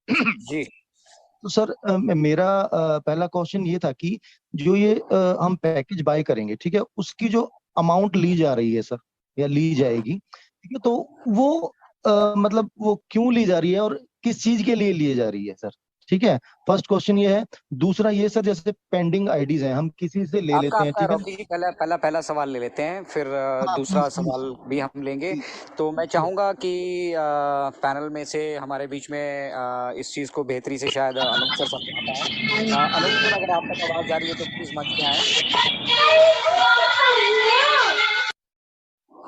जी। तो सर मेरा पहला क्वेश्चन ये था कि जो ये हम पैकेज बाय करेंगे, ठीक है, उसकी जो अमाउंट ली जा रही है सर, या ली जाएगी, ठीक है, तो वो मतलब वो क्यों ली जा रही है और किस चीज के लिए ली जा रही है सर? ठीक है, फर्स्ट क्वेश्चन ये है। दूसरा ये सर, जैसे पेंडिंग आईडीज हैं, हम किसी से ले आपका लेते हैं, आपका ठीक है ना? रॉकी जी, पहला पहला पहला सवाल ले लेते हैं, फिर हाँ दूसरा प्लीज सवाल प्लीज। भी हम लेंगे। तो मैं जी। चाहूंगा कि पैनल में से हमारे बीच में इस चीज को बेहतरी से शायद अनूप सर समझा पाए। अनूप सर, अगर आप तक आवाज आ रही है तो प्लीज मंच पे आए।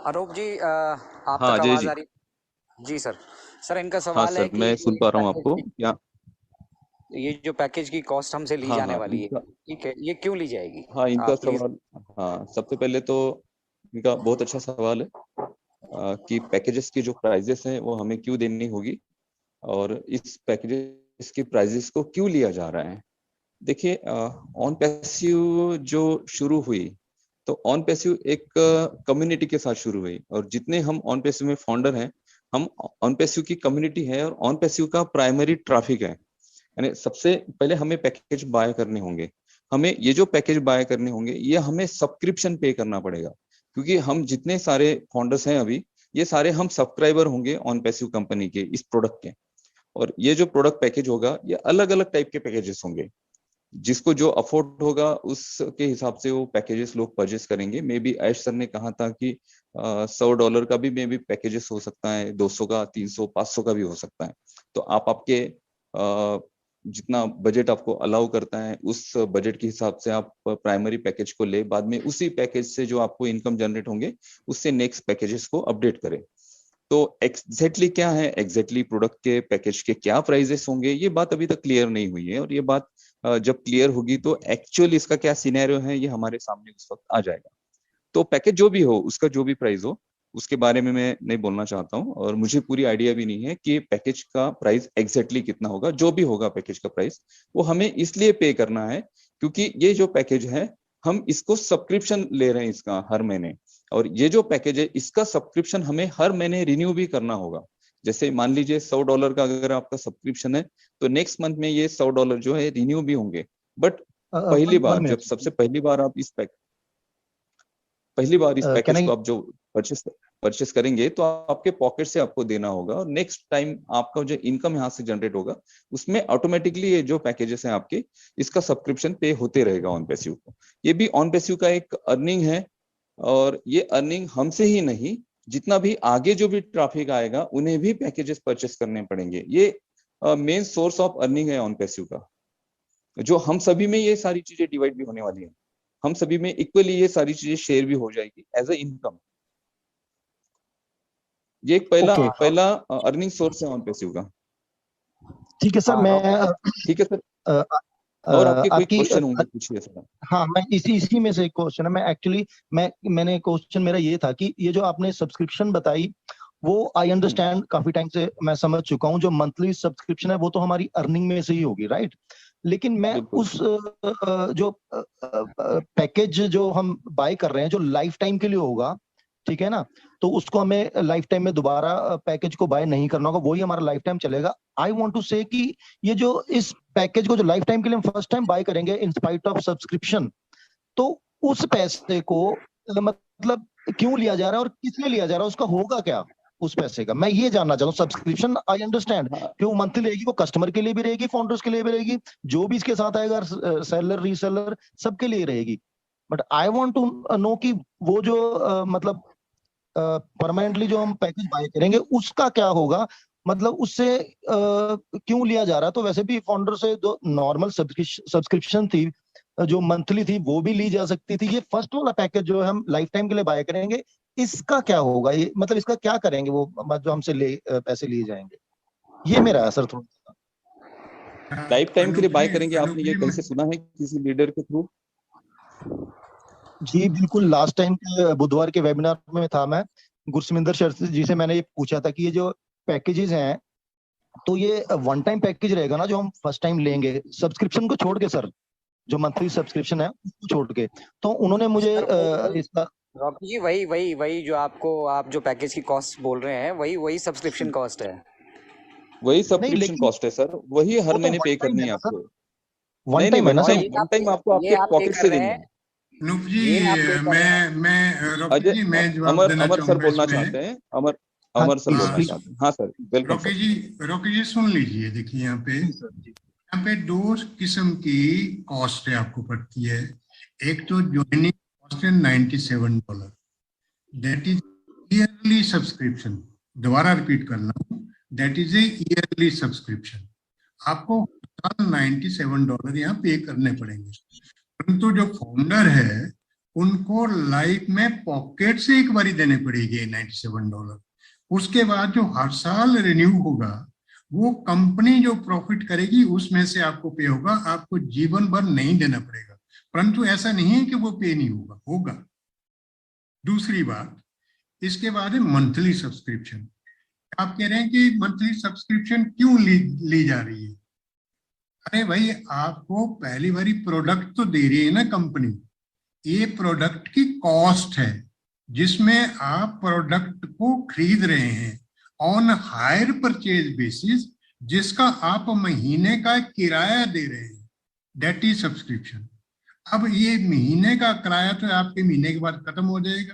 अनूप जी, आप हाँ तक अजय आवाज जी। आ रही? जी सर। सर, इनका हाँ सवाल है सर, कि मैं जो सुन पा रहा हूँ आपको क्या? ये जो पैकेज की कॉस्ट हमसे ली हाँ जाने हाँ वाली है, इनका, ठीक है, ये क्यों ली जाएगी? हाँ इनका आप प्लीज। सवाल। हाँ, सबसे पहले तो इनका बहुत अच्छा सवाल है कि पैकेजेस की जो प्राइजेस हैं वो हमें क्यों देनी होगी, और इस पैकेजेस की प्राइजेस को क्यों लिया जा रहा है। देखिए, ऑन पैसिव जो शुरू हुई, तो ऑन पैसिव एक कम्युनिटी के साथ शुरू हुई, और जितने हम ऑन पैसिव में फाउंडर हैं, हम ऑन पैसिव की कम्युनिटी है और ऑन पैसिव का प्राइमरी ट्रैफिक है। यानी सबसे पहले हमें पैकेज बाय करने होंगे। हमें ये जो पैकेज बाय करने होंगे, ये हमें सब्सक्रिप्शन पे करना पड़ेगा, क्योंकि हम जितने सारे फाउंडर्स हैं अभी, ये सारे हम सब्सक्राइबर होंगे ऑन पैसिव कंपनी के इस प्रोडक्ट के। और ये जो प्रोडक्ट पैकेज होगा, ये अलग अलग टाइप के पैकेजेस होंगे। जिसको जो अफोर्ड होगा उसके हिसाब से वो पैकेजेस लोग परचेस करेंगे। मे बी ऐश सर ने कहा था कि $100 का भी मे बी पैकेजेस हो सकता है, 200 का, 300, 500 का भी हो सकता है। तो आप आपके जितना बजट आपको अलाउ करता है, उस बजट के हिसाब से आप प्राइमरी पैकेज को ले, बाद में उसी पैकेज से जो आपको इनकम जनरेट होंगे उससे नेक्स्ट पैकेजेस को अपडेट करें। तो एग्जैक्टली क्या है, एग्जैक्टली प्रोडक्ट के पैकेज के क्या प्राइजेस होंगे, ये बात अभी तक क्लियर नहीं हुई है। और ये बात जब क्लियर होगी तो एक्चुअल इसका क्या सिनेरियो है, ये हमारे सामने उस वक्त आ जाएगा। तो पैकेज जो भी हो, उसका जो भी प्राइस हो, उसके बारे में मैं नहीं बोलना चाहता हूँ, और मुझे पूरी आइडिया भी नहीं है कि पैकेज का प्राइस एग्जैक्टली कितना होगा। जो भी होगा पैकेज का प्राइस, वो हमें इसलिए पे करना है क्योंकि ये जो पैकेज है, हम इसको सब्सक्रिप्शन ले रहे हैं इसका हर महीने। और ये जो पैकेज है, इसका सब्सक्रिप्शन हमें हर महीने रिन्यू भी करना होगा। जैसे मान लीजिए $100 का अगर आपका सब्सक्रिप्शन है, तो नेक्स्ट मंथ में ये $100 जो है रिन्यू भी होंगे। बट पहली वन बार, जब मिनट। सबसे पहली बार इस कैन पैकेज आई? को आप जो परचेस करेंगे, तो आपके पॉकेट से आपको देना होगा, और नेक्स्ट टाइम आपका जो इनकम यहाँ से जनरेट होगा, उसमें ऑटोमेटिकली ये जो पैकेजेस हैं आपके, इसका सब्सक्रिप्शन पे होते रहेगा ऑन पैसिव को। ये भी ऑन पैसिव का एक अर्निंग है, और ये अर्निंग हमसे ही नहीं, जितना भी आगे जो भी ट्रैफिक आएगा उन्हें भी पैकेजेस परचेस करने पड़ेंगे। ये मेन सोर्स ऑफ अर्निंग है ऑन पैसिव का, जो हम सभी में ये सारी चीजें डिवाइड भी होने वाली है। हम सभी में इक्वली ये सारी चीजें शेयर भी हो जाएगी एज ए इनकम। ये एक पहला ओके, पहला अर्निंग सोर्स है ऑन पैसिव का। ठीक है सर। हाँ, मैं रॉकी। ठीक है सर, अ, और आपके कोई आपकी क्वेश्चन होंगे, पूछिए सर। हाँ, मैं इसी में से एक क्वेश्चन है। मैं एक्चुअली मैंने क्वेश्चन मेरा ये था कि ये जो आपने सब्सक्रिप्शन बताई, वो आई अंडरस्टैंड, काफी टाइम से मैं समझ चुका हूँ। जो मंथली सब्सक्रिप्शन है वो तो हमारी अर्निंग में से ही होगी, राइट? लेकिन मैं बिल्कुल। उस जो पैकेज जो हम बाय कर रहे हैं, जो लाइफ टाइम के लिए होगा, ठीक है ना, तो उसको हमें लाइफ टाइम में दोबारा पैकेज को बाय नहीं करना होगा, वही हमारा लाइफ टाइम चलेगा। आई वांट टू से कि ये जो इस पैकेज को जो लाइफ टाइम के लिए हम फर्स्ट टाइम बाय करेंगे इन स्पाइट ऑफ सब्सक्रिप्शन, तो उस पैसे को मतलब क्यों लिया जा रहा है और किस लिए लिया जा रहा है, उसका होगा क्या उस पैसे का, मैं ये जानना चाहता हूँ। सब्सक्रिप्शन आई अंडरस्टैंड हाँ कि वो मंथली रहेगी, वो कस्टमर के लिए भी रहेगी, फाउंडर्स के लिए भी रहेगी, जो भी इसके साथ आएगा, सेलर रीसेलर सबके लिए रहेगी। But I want to know कि वो जो मतलब परमानेंटली जो हम पैकेज बाय करेंगे उसका क्या होगा, मतलब उससे क्यों लिया जा रहा है। तो वैसे भी फाउंडर से जो नॉर्मल सब्सक्रिप्शन थी, जो मंथली थी, वो भी ली जा सकती थी। ये फर्स्ट वाला पैकेज जो हम लाइफ टाइम के लिए बाय करेंगे, इसका क्या होगा, ये मतलब इसका क्या करेंगे वो, जो हमसे पैसे लिए जाएंगे, ये मेरा है सर थोड़ा। लाइफ टाइम के लिए बाय करेंगे, आपने ये कहीं से सुना है किसी लीडर के थ्रू? जी बिल्कुल, लास्ट टाइम के बुधवार के वेबिनार में था मैं, गुरसिमिंदर सर जी से मैंने ये पूछा था कि ये जो पैकेजेस हैं, तो ये वन टाइम पैकेज रहेगा ना जो हम फर्स्ट टाइम लेंगे, सब्सक्रिप्शन को छोड़ के सर, जो मंथली सब्सक्रिप्शन है उसको छोड़ के। तो उन्होंने मुझे सर, वही इसका रॉकी जी, वही वही वही जो आपको, आप जो पैकेज की कॉस्ट बोल रहे हैं, वही वही सब्सक्रिप्शन कॉस्ट है। वही नहीं सब्सक्रिप्शन लेकिन कॉस्ट है सर, वही हर वो तो महीने वन पे टाइम करनी है है ना सर, आपको। वन नहीं नहीं, टाइम है ना one sir. Time, one time आपको ये आपके आप पे पॉकेट कर से रहे देनी हैं, है। अनूप जी, ये आप पे कर रहे हैं। मैं रॉकी अजय जी मैं जवाब अमर देना अमर सर चाहूंगा बोलना इसमें। चाहते हैं, अमर हाँ अमर सर प्लीज बोलना प्लीज चाहते हैं। हाँ सर, वेलकम रॉकी सर। जी सुन लीजिए। देखिए जी सर जी। यहाँ पे दो किस्म की कॉस्ट है आपको पड़ती है। एक तो ज्वाइनिंग कॉस्ट है $97, दैट इज ईयरली सब्सक्रिप्शन। दोबारा रिपीट कर रहा हूँ, that is a yearly subscription. आपको $97 यहाँ पे करने पड़ेंगे। परंतु जो फाउंडर है उनको लाइफ में पॉकेट से एक बारी देने पड़ेगी $97। उसके बाद जो हर साल रिन्यू होगा वो कंपनी जो प्रॉफिट करेगी उसमें से आपको पे होगा, आपको जीवन भर नहीं देना पड़ेगा। परंतु ऐसा नहीं है कि वो पे नहीं होगा, होगा। दूसरी बात, इसके बाद है मंथली सब्सक्रिप्शन। आप कह रहे हैं कि मंथली सब्सक्रिप्शन क्यों ली जा रही है? अरे भाई, आपको पहली बारी प्रोडक्ट तो दे रही है ना कंपनी, ये प्रोडक्ट की कॉस्ट है जिसमें आप प्रोडक्ट को खरीद रहे हैं ऑन हायर परचेज बेसिस, जिसका आप महीने का किराया दे रहे हैं, दैट इज सब्सक्रिप्शन। अब ये महीने का किराया तो आपके महीने के बाद खत्म हो जाएगा,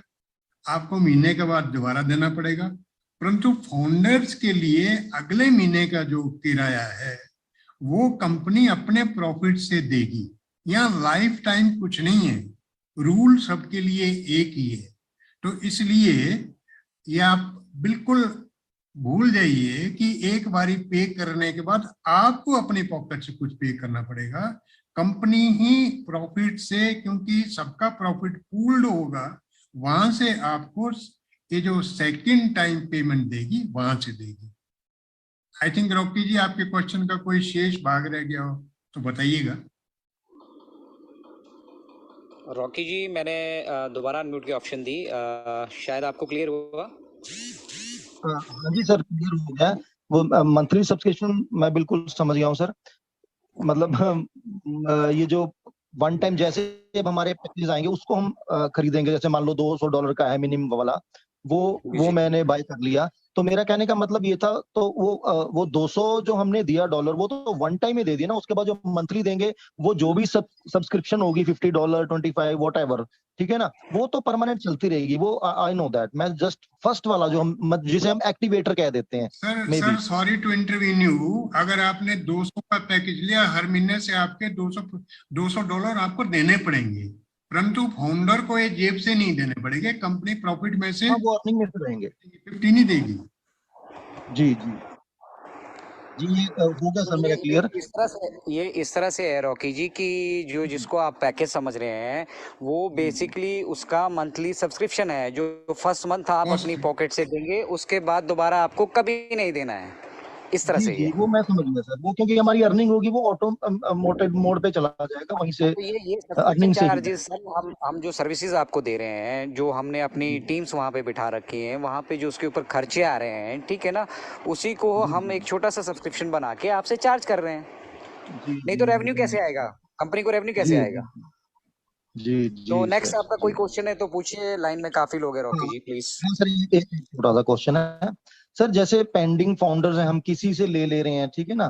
आपको महीने के बाद दोबारा देना पड़ेगा। परंतु फाउंडर्स के लिए अगले महीने का जो किराया है वो कंपनी अपने प्रॉफिट से देगी। यहाँ लाइफ टाइम कुछ नहीं है, रूल सबके लिए एक ही है। तो इसलिए ये आप बिल्कुल भूल जाइए कि एक बारी पे करने के बाद आपको अपने पॉकेट से कुछ पे करना पड़ेगा। कंपनी ही प्रॉफिट से, क्योंकि सबका प्रॉफिट पूल्ड होगा, वहां से आपको ये जो सेकंड टाइम पेमेंट देगी वहां से देगी। आई थिंक रॉकी जी, आपके क्वेश्चन का कोई शेष भाग रह गया हो तो बताइएगा। रॉकी जी, मैंने दोबारा अनम्यूट की ऑप्शन दी, शायद आपको क्लियर हुआ। हाँ जी सर, क्लियर हो गया। वो मंथली सब्सक्रिप्शन मैं बिल्कुल समझ गया हूँ सर। मतलब ये जो वन टाइम, जैसे अब हमारे पैकेज आएंगे उसको हम खरीदेंगे, जैसे मान लो $200 का है मिनिमम वाला, वो मैंने बाय कर लिया। तो मेरा कहने का मतलब ये था, तो वो 200 जो हमने दिया डॉलर, वो तो वन टाइम ही दे दिया ना। उसके बाद जो मंथली देंगे वो जो भी सब्सक्रिप्शन होगी $50, 25, वॉट एवर, ठीक है ना, वो तो परमानेंट चलती रहेगी। वो आई नो दैट। मैं जस्ट फर्स्ट वाला जो हम जिसे हम एक्टिवेटर कह देते हैं, सर सॉरी टू इंटरवीन्यू, अगर आपने 200 का पैकेज लिया, हर महीने से आपके $200 आपको देने पड़ेंगे। परंतु फाउंडर को ये जेब से नहीं देने पड़ेंगे, कंपनी प्रॉफिट में से वो अर्निंग में से रहेंगे। 50 नहीं देगी। जी जी जी, ये हो गया सर मेरा क्लियर। ये इस तरह से है रॉकी जी कि जो जिसको आप पैकेज समझ रहे हैं वो बेसिकली उसका मंथली सब्सक्रिप्शन है, जो फर्स्ट मंथ आप अपनी पॉकेट से देंगे, उसके बाद दोबारा आपको कभी नहीं देना है। इस तरह जी से जी, वो मैं समझ गया सर। वो क्योंकि हमारी अर्निंग होगी वो ऑटो मोड पे चला जाएगा, वहीं से तो ये सब्सक्रिप्शन अर्निंग से ही। चार्जेस सर, हम जो सर्विसेज आपको दे रहे हैं, जो हमने अपनी टीम्स वहाँ पे बिठा रखी हैं, वहाँ पे जो उसके ऊपर खर्चे आ रहे हैं, ठीक है ना, उसी को हम एक छोटा सा सब्सक्रिप्शन बना के आपसे चार्ज कर रहे हैं। नहीं तो रेवेन्यू कैसे आएगा, कंपनी को रेवेन्यू कैसे आएगा? जी जी। तो नेक्स्ट आपका कोई क्वेश्चन है तो पूछिए, लाइन में काफी लोग हैं रॉकी जी, प्लीज। सर ये एक छोटा सा क्वेश्चन है सर। जैसे पेंडिंग फाउंडर्स हैं, हम किसी से ले रहे हैं, ठीक है ना,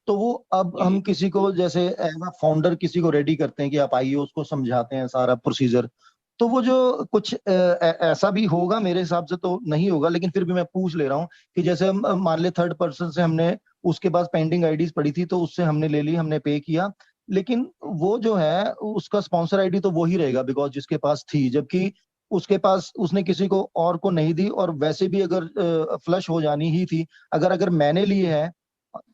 तो वो अब हम किसी को, जैसे एज अ फाउंडर किसी को रेडी करते हैं कि आप आइए, उसको समझाते हैं सारा प्रोसीजर, तो वो जो कुछ ऐसा भी होगा, मेरे हिसाब से तो नहीं होगा, लेकिन फिर भी मैं पूछ ले रहा हूँ कि जैसे हम मान ले थर्ड पर्सन से हमने, उसके पास पेंडिंग आईडीज पड़ी थी तो उससे हमने ले ली, हमने पे किया, लेकिन वो जो है उसका स्पॉन्सर आईडी तो वो ही रहेगा बिकॉज जिसके पास थी, जबकि उसके पास उसने किसी को और को नहीं दी। और वैसे भी अगर फ्लश हो जानी ही थी, अगर मैंने ली है,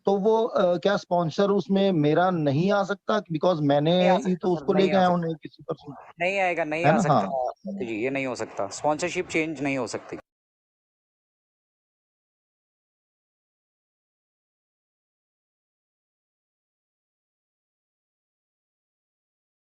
तो वो क्या स्पॉन्सर उसमें मेरा नहीं आ सकता? बिकॉज मैंने ही तो उसको लेके आया हूँ, किसी पर्सन। नहीं आएगा, नहीं है आ ना? सकता हाँ जी, ये नहीं हो सकता, स्पॉन्सरशिप चेंज नहीं हो सकती।